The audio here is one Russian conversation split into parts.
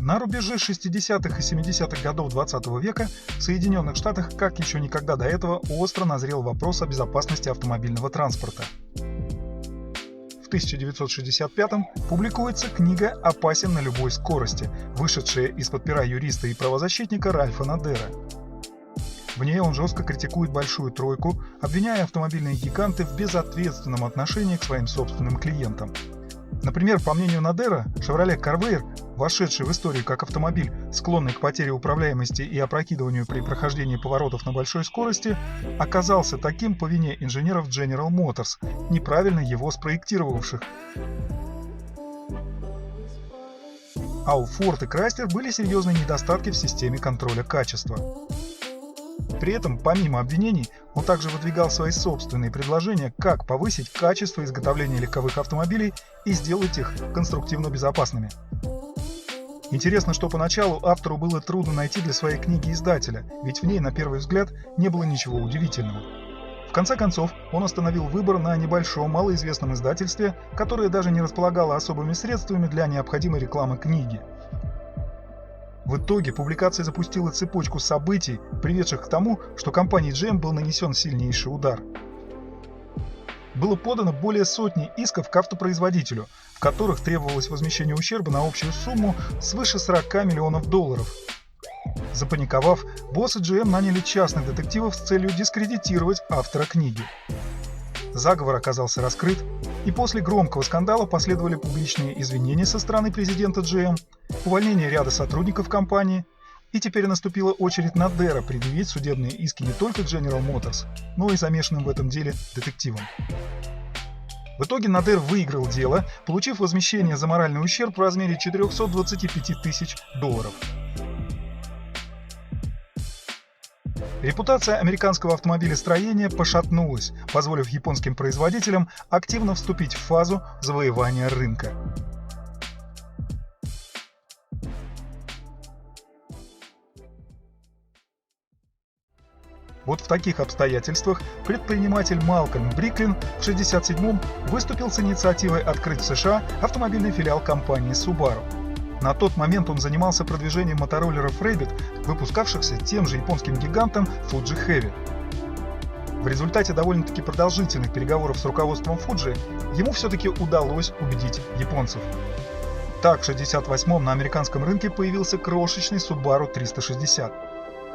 На рубеже 60-х и 70-х годов 20 века в Соединенных Штатах как еще никогда до этого остро назрел вопрос о безопасности автомобильного транспорта. В 1965-м публикуется книга «Опасен на любой скорости», вышедшая из-под пера юриста и правозащитника Ральфа Надера. В ней он жестко критикует «Большую тройку», обвиняя автомобильные гиганты в безответственном отношении к своим собственным клиентам. Например, по мнению Надера, Chevrolet Corvair, вошедший в историю как автомобиль, склонный к потере управляемости и опрокидыванию при прохождении поворотов на большой скорости, оказался таким по вине инженеров General Motors, неправильно его спроектировавших. А у Ford и Chrysler были серьезные недостатки в системе контроля качества. При этом, помимо обвинений, он также выдвигал свои собственные предложения, как повысить качество изготовления легковых автомобилей и сделать их конструктивно безопасными. Интересно, что поначалу автору было трудно найти для своей книги издателя, ведь в ней, на первый взгляд, не было ничего удивительного. В конце концов, он остановил выбор на небольшом, малоизвестном издательстве, которое даже не располагало особыми средствами для необходимой рекламы книги. В итоге публикация запустила цепочку событий, приведших к тому, что компании GM был нанесен сильнейший удар. Было подано более сотни исков к автопроизводителю, в которых требовалось возмещение ущерба на общую сумму свыше $40 миллионов. Запаниковав, боссы GM наняли частных детективов с целью дискредитировать автора книги. Заговор оказался раскрыт, и после громкого скандала последовали публичные извинения со стороны президента GM, увольнение ряда сотрудников компании, и теперь наступила очередь Надера предъявить судебные иски не только General Motors, но и замешанным в этом деле детективам. В итоге Надер выиграл дело, получив возмещение за моральный ущерб в размере $425 тысяч. Репутация американского автомобилестроения пошатнулась, позволив японским производителям активно вступить в фазу завоевания рынка. Вот в таких обстоятельствах предприниматель Малкольм Бриклин в 1967-м выступил с инициативой открыть в США автомобильный филиал компании Subaru. На тот момент он занимался продвижением мотороллеров Rabbit, выпускавшихся тем же японским гигантом Fuji Heavy. В результате довольно-таки продолжительных переговоров с руководством Fuji ему все-таки удалось убедить японцев. Так, в 1968-м на американском рынке появился крошечный Subaru 360.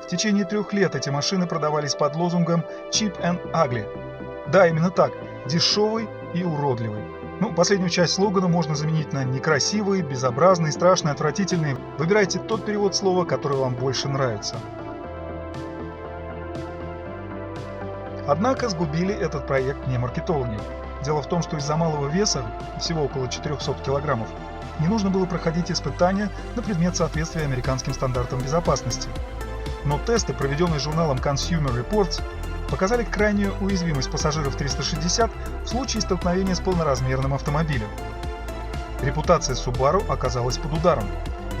В течение 3 лет эти машины продавались под лозунгом «Cheap and Ugly». Да, именно так, дешевый и уродливый. Последнюю часть слогана можно заменить на некрасивый, безобразный, страшный, отвратительный. Выбирайте тот перевод слова, который вам больше нравится. Однако сгубили этот проект не маркетологи. Дело в том, что из-за малого веса, всего около 400 килограммов, не нужно было проходить испытания на предмет соответствия американским стандартам безопасности. Но тесты, проведенные журналом Consumer Reports, показали крайнюю уязвимость пассажиров 360 в случае столкновения с полноразмерным автомобилем. Репутация Subaru оказалась под ударом.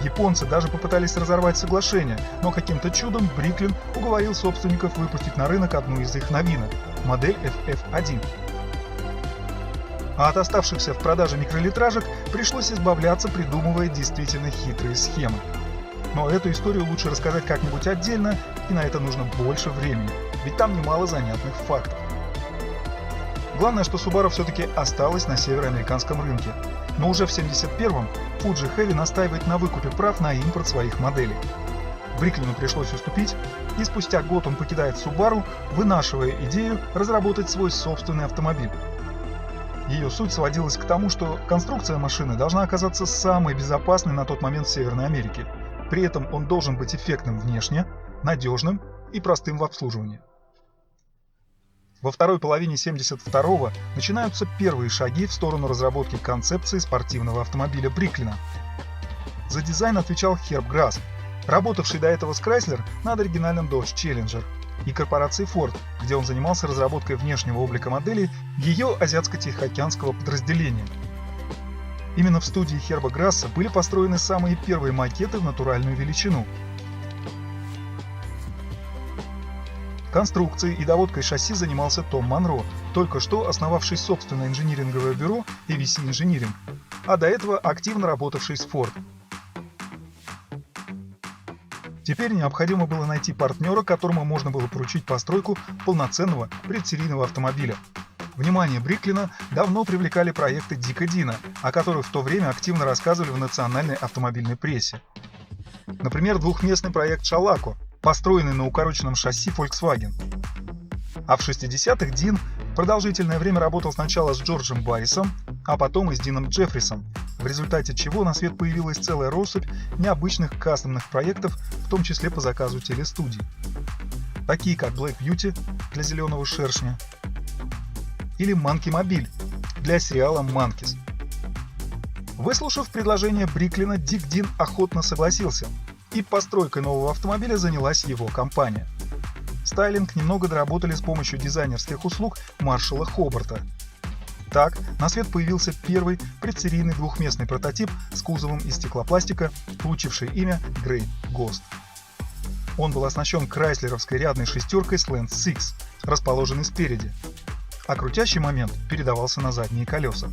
Японцы даже попытались разорвать соглашение, но каким-то чудом Бриклин уговорил собственников выпустить на рынок одну из их новинок – модель FF1. А от оставшихся в продаже микролитражек пришлось избавляться, придумывая действительно хитрые схемы. Но эту историю лучше рассказать как-нибудь отдельно, и на это нужно больше времени, ведь там немало занятных фактов. Главное, что Subaru все-таки осталась на североамериканском рынке, но уже в 1971-м Fuji Heavy настаивает на выкупе прав на импорт своих моделей. Бриклину пришлось уступить, и спустя год он покидает Subaru, вынашивая идею разработать свой собственный автомобиль. Ее суть сводилась к тому, что конструкция машины должна оказаться самой безопасной на тот момент в Северной Америке. При этом он должен быть эффектным внешне, надежным и простым в обслуживании. Во второй половине 1972-го начинаются первые шаги в сторону разработки концепции спортивного автомобиля Бриклина. За дизайн отвечал Херб Грасс, работавший до этого с Chrysler над оригинальным Dodge Challenger, и корпорацией Ford, где он занимался разработкой внешнего облика модели ее азиатско-тихоокеанского подразделения. Именно в студии Херба Грасса были построены самые первые макеты в натуральную величину. Конструкцией и доводкой шасси занимался Том Монро, только что основавший собственное инжиниринговое бюро AVC Engineering, а до этого активно работавший с Ford. Теперь необходимо было найти партнера, которому можно было поручить постройку полноценного предсерийного автомобиля. Внимание Бриклина давно привлекали проекты Дика Дина, о которых в то время активно рассказывали в национальной автомобильной прессе. Например, двухместный проект Шалако, построенный на укороченном шасси Volkswagen. А в 60-х Дин продолжительное время работал сначала с Джорджем Баррисом, а потом и с Дином Джеффрисом, в результате чего на свет появилась целая россыпь необычных кастомных проектов, в том числе по заказу телестудий. Такие как Black Beauty для зеленого шершня или Monkey Mobile для сериала Monkeys. Выслушав предложение Бриклина, Дик Дин охотно согласился, и постройкой нового автомобиля занялась его компания. Стайлинг немного доработали с помощью дизайнерских услуг Маршалла Хобарта. Так, на свет появился первый предсерийный двухместный прототип с кузовом из стеклопластика, получивший имя Great Ghost. Он был оснащен крайслеровской рядной шестеркой Slant Six, расположенной спереди, а крутящий момент передавался на задние колеса.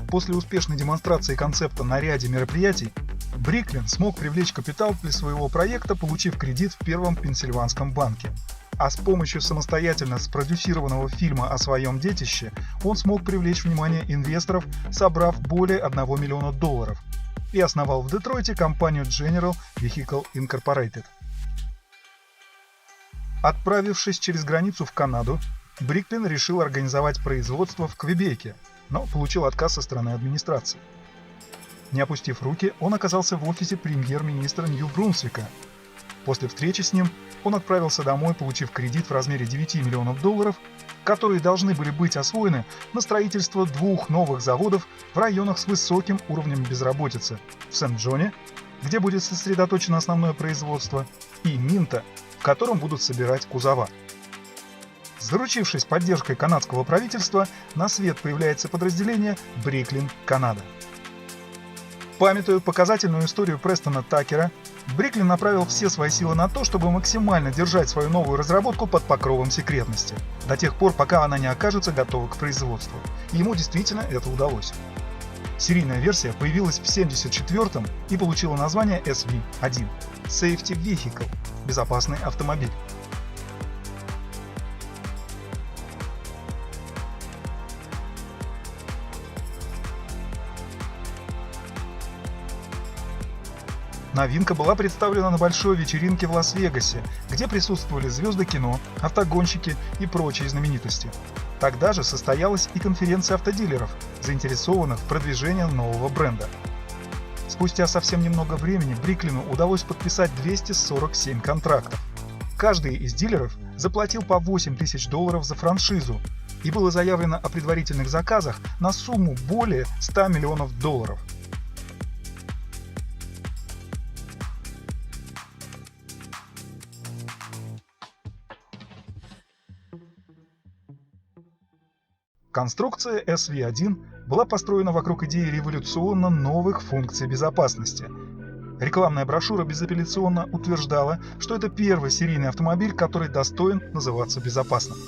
После успешной демонстрации концепта на ряде мероприятий, Бриклин смог привлечь капитал для своего проекта, получив кредит в Первом Пенсильванском банке. А с помощью самостоятельно спродюсированного фильма о своем детище он смог привлечь внимание инвесторов, собрав более $1 миллиона, и основал в Детройте компанию General Vehicle Incorporated. Отправившись через границу в Канаду, Бриклин решил организовать производство в Квебеке, но получил отказ со стороны администрации. Не опустив руки, он оказался в офисе премьер-министра Нью-Брунсвика. После встречи с ним он отправился домой, получив кредит в размере $9 миллионов, которые должны были быть освоены на строительство 2 новых заводов в районах с высоким уровнем безработицы – в Сент-Джоне, где будет сосредоточено основное производство, и Минто, в котором будут собирать кузова. Заручившись поддержкой канадского правительства, на свет появляется подразделение Бриклин Канада. Памятуя показательную историю Престона Такера, Бриклин направил все свои силы на то, чтобы максимально держать свою новую разработку под покровом секретности, до тех пор, пока она не окажется готова к производству. И ему действительно это удалось. Серийная версия появилась в 1974-м и получила название SV1 – Safety Vehicle – безопасный автомобиль. Новинка была представлена на большой вечеринке в Лас-Вегасе, где присутствовали звезды кино, автогонщики и прочие знаменитости. Тогда же состоялась и конференция автодилеров, заинтересованных в продвижении нового бренда. Спустя совсем немного времени Бриклину удалось подписать 247 контрактов. Каждый из дилеров заплатил по $8 тысяч за франшизу, и было заявлено о предварительных заказах на сумму более $100 миллионов. Конструкция SV1 была построена вокруг идеи революционно новых функций безопасности. Рекламная брошюра безапелляционно утверждала, что это первый серийный автомобиль, который достоин называться безопасным.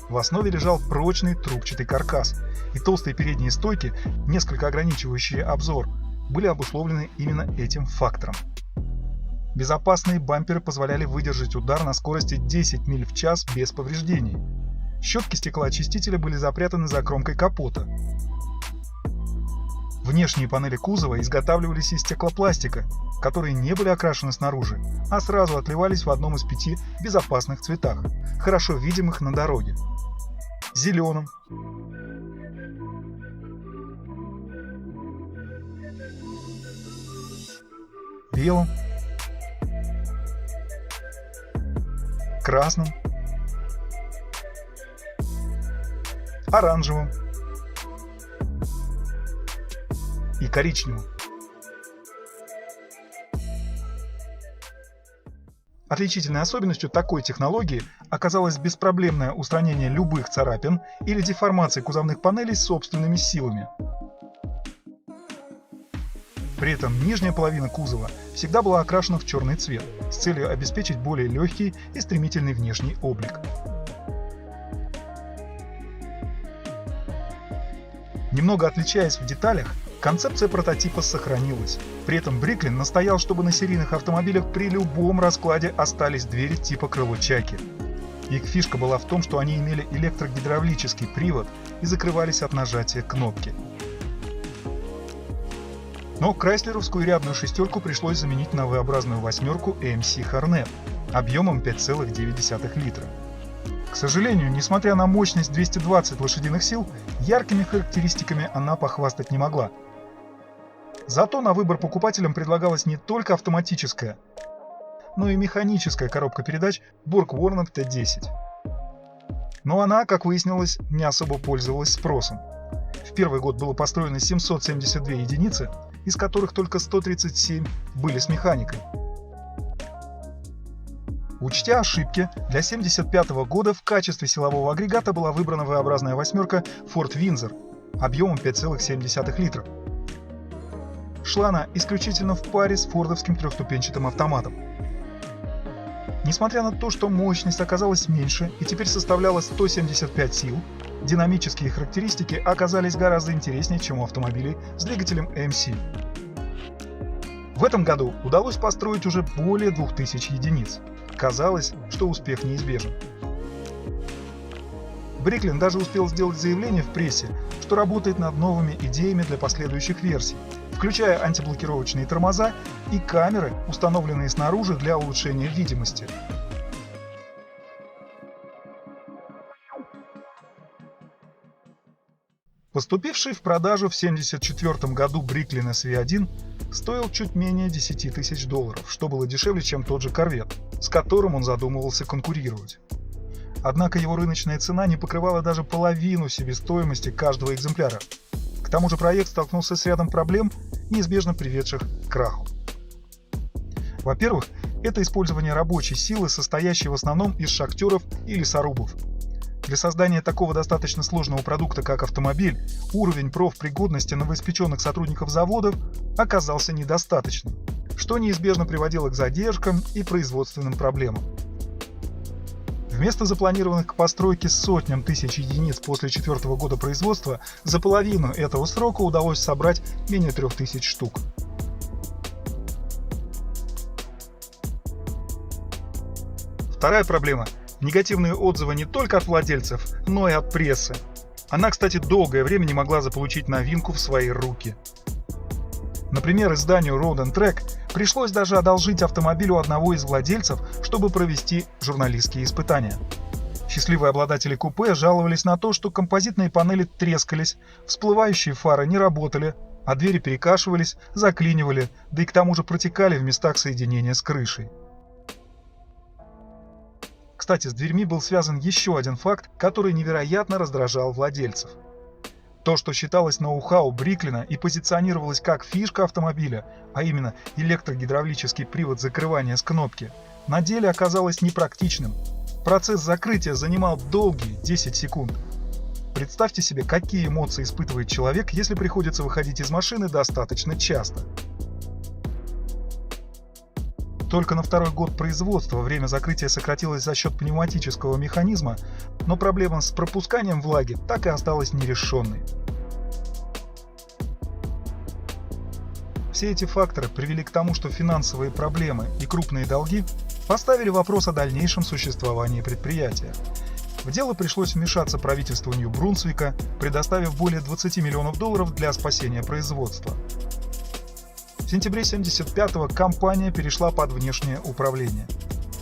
В основе лежал прочный трубчатый каркас, и толстые передние стойки, несколько ограничивающие обзор, были обусловлены именно этим фактором. Безопасные бамперы позволяли выдержать удар на скорости 10 миль в час без повреждений. Щетки стеклоочистителя были запрятаны за кромкой капота. Внешние панели кузова изготавливались из стеклопластика, которые не были окрашены снаружи, а сразу отливались в одном из 5 безопасных цветах, хорошо видимых на дороге: зеленым, белым, красным, оранжевым и коричневым. Отличительной особенностью такой технологии оказалось беспроблемное устранение любых царапин или деформаций кузовных панелей собственными силами. При этом нижняя половина кузова всегда была окрашена в черный цвет с целью обеспечить более легкий и стремительный внешний облик. Немного отличаясь в деталях, концепция прототипа сохранилась. При этом Бриклин настоял, чтобы на серийных автомобилях при любом раскладе остались двери типа крыло чайки. Их фишка была в том, что они имели электрогидравлический привод и закрывались от нажатия кнопки. Но крайслеровскую рядную шестерку пришлось заменить на V-образную восьмерку AMC Hornet объемом 5,9 литра. К сожалению, несмотря на мощность 220 лошадиных сил, яркими характеристиками она похвастать не могла. Зато на выбор покупателям предлагалась не только автоматическая, но и механическая коробка передач Borg-Warner T10. Но она, как выяснилось, не особо пользовалась спросом. В первый год было построено 772 единицы, из которых только 137 были с механикой. Учтя ошибки, для 1975 года в качестве силового агрегата была выбрана V-образная восьмерка Ford Windsor объемом 5,7 литра. Шла она исключительно в паре с фордовским трехступенчатым автоматом. Несмотря на то, что мощность оказалась меньше и теперь составляла 175 сил, динамические характеристики оказались гораздо интереснее, чем у автомобилей с двигателем AMC. В этом году удалось построить уже более 2000 единиц. Казалось, что успех неизбежен. Бриклин даже успел сделать заявление в прессе, что работает над новыми идеями для последующих версий, включая антиблокировочные тормоза и камеры, установленные снаружи для улучшения видимости. Поступивший в продажу в 1974 году Бриклин SV1 стоил чуть менее $10 тысяч, что было дешевле, чем тот же Корвет, с которым он задумывался конкурировать. Однако его рыночная цена не покрывала даже половину себестоимости каждого экземпляра. К тому же проект столкнулся с рядом проблем, неизбежно приведших к краху. Во-первых, это использование рабочей силы, состоящей в основном из шахтеров и лесорубов. Для создания такого достаточно сложного продукта, как автомобиль, уровень профпригодности новоиспеченных сотрудников заводов оказался недостаточным, что неизбежно приводило к задержкам и производственным проблемам. Вместо запланированных к постройке сотням тысяч единиц после 4-го года производства, за половину этого срока удалось собрать менее 3000 штук. Вторая проблема – негативные отзывы не только от владельцев, но и от прессы. Она, кстати, долгое время не могла заполучить новинку в свои руки. Например, изданию Road & Track пришлось даже одолжить автомобиль у одного из владельцев, чтобы провести журналистские испытания. Счастливые обладатели купе жаловались на то, что композитные панели трескались, всплывающие фары не работали, а двери перекашивались, заклинивали, да и к тому же протекали в местах соединения с крышей. Кстати, с дверьми был связан еще один факт, который невероятно раздражал владельцев. То, что считалось ноу-хау Бриклина и позиционировалось как фишка автомобиля, а именно электрогидравлический привод закрывания с кнопки, на деле оказалось непрактичным. Процесс закрытия занимал долгие 10 секунд. Представьте себе, какие эмоции испытывает человек, если приходится выходить из машины достаточно часто. Только на второй год производства время закрытия сократилось за счет пневматического механизма, но проблема с пропусканием влаги так и осталась нерешенной. Все эти факторы привели к тому, что финансовые проблемы и крупные долги поставили вопрос о дальнейшем существовании предприятия. В дело пришлось вмешаться правительству Нью-Брунсвика, предоставив более $20 миллионов для спасения производства. В сентябре 1975-го компания перешла под внешнее управление.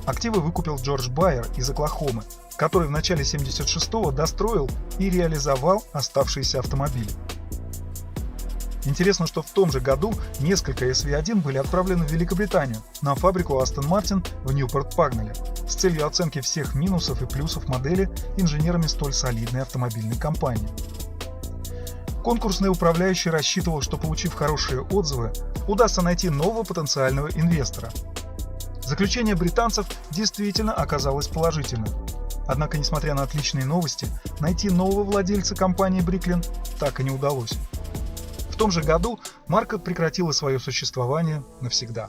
Активы выкупил Джордж Байер из Оклахомы, который в начале 1976-го достроил и реализовал оставшиеся автомобили. Интересно, что в том же году несколько SV1 были отправлены в Великобританию на фабрику Aston Martin в Ньюпорт-Пагнеле с целью оценки всех минусов и плюсов модели инженерами столь солидной автомобильной компании. Конкурсный управляющий рассчитывал, что, получив хорошие отзывы, удастся найти нового потенциального инвестора. Заключение британцев действительно оказалось положительным. Однако, несмотря на отличные новости, найти нового владельца компании Bricklin так и не удалось. В том же году марка прекратила свое существование навсегда.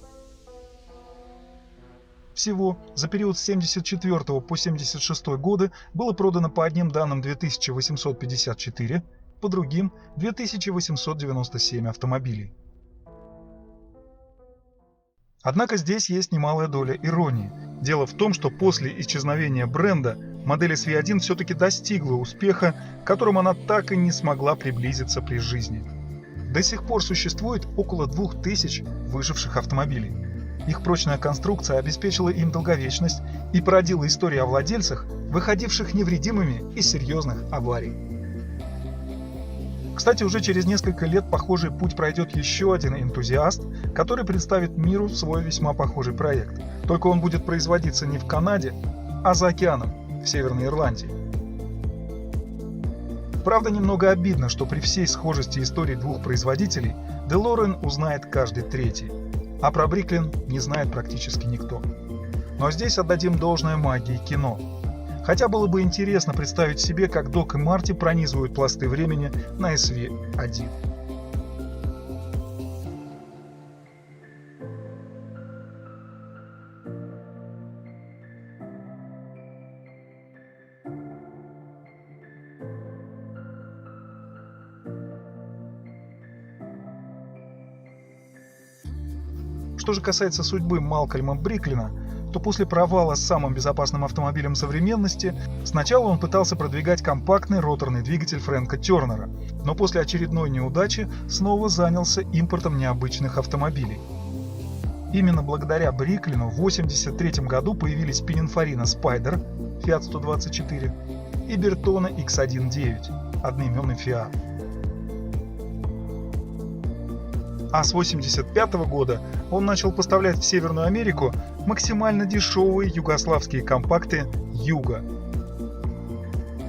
Всего за период с 1974 по 1976 годы было продано по одним данным 2854, по другим 2897 автомобилей. Однако здесь есть немалая доля иронии. Дело в том, что после исчезновения бренда модель SV1 все-таки достигла успеха, к которому она так и не смогла приблизиться при жизни. До сих пор существует около 2000 выживших автомобилей. Их прочная конструкция обеспечила им долговечность и породила истории о владельцах, выходивших невредимыми из серьезных аварий. Кстати, уже через несколько лет похожий путь пройдет еще один энтузиаст, который представит миру свой весьма похожий проект. Только он будет производиться не в Канаде, а за океаном, в Северной Ирландии. Правда, немного обидно, что при всей схожести историй двух производителей DeLorean узнает каждый третий, а про Bricklin не знает практически никто. Но здесь отдадим должное магии кино. Хотя было бы интересно представить себе, как Док и Марти пронизывают пласты времени на SV1. Что же касается судьбы Малкольма Бриклина, то после провала с самым безопасным автомобилем современности сначала он пытался продвигать компактный роторный двигатель Фрэнка Тернера, но после очередной неудачи снова занялся импортом необычных автомобилей. Именно благодаря Бриклину в 1983 году появились Pininfarina Spider Fiat 124 и Bertone X19 одноименный Fiat. А с 1985 года он начал поставлять в Северную Америку максимально дешевые югославские компакты «Юга».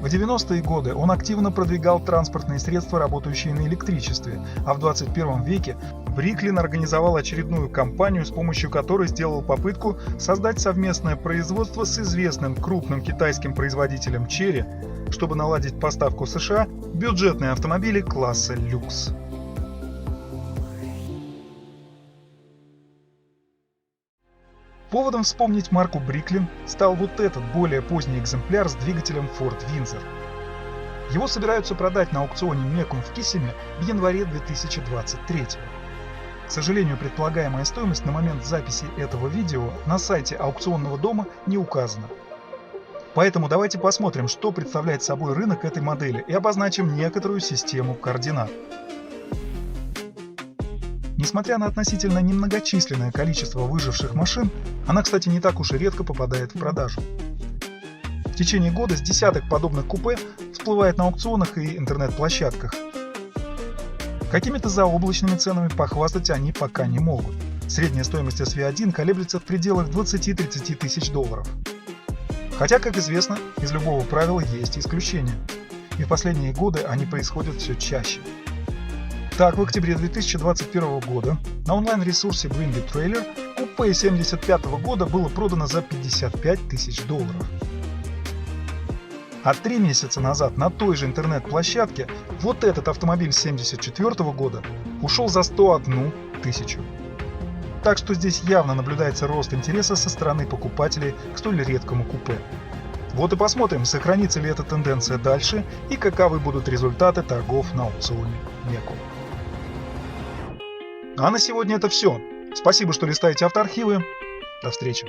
В 90-е годы он активно продвигал транспортные средства, работающие на электричестве, а в 21 веке Бриклин организовал очередную кампанию, с помощью которой сделал попытку создать совместное производство с известным крупным китайским производителем Chery, чтобы наладить поставку в США бюджетные автомобили класса люкс. Поводом вспомнить марку Bricklin стал вот этот более поздний экземпляр с двигателем Ford Windsor. Его собираются продать на аукционе Mecum в Киссиме в январе 2023. К сожалению, предполагаемая стоимость на момент записи этого видео на сайте аукционного дома не указана. Поэтому давайте посмотрим, что представляет собой рынок этой модели, и обозначим некоторую систему координат. Несмотря на относительно немногочисленное количество выживших машин, она, кстати, не так уж и редко попадает в продажу. В течение года с десяток подобных купе всплывает на аукционах и интернет-площадках. Какими-то заоблачными ценами похвастать они пока не могут. Средняя стоимость SV1 колеблется в пределах 20-30 тысяч долларов. Хотя, как известно, из любого правила есть исключения. И в последние годы они происходят все чаще. Так, в октябре 2021 года на онлайн-ресурсе Greenby Trailer купе 1975 года было продано за 55 тысяч долларов. А 3 месяца назад на той же интернет-площадке вот этот автомобиль 1974 года ушел за 101 тысячу. Так что здесь явно наблюдается рост интереса со стороны покупателей к столь редкому купе. Вот и посмотрим, сохранится ли эта тенденция дальше и каковы будут результаты торгов на аукционе Mecum. А на сегодня это все. Спасибо, что листаете автоархивы. До встречи.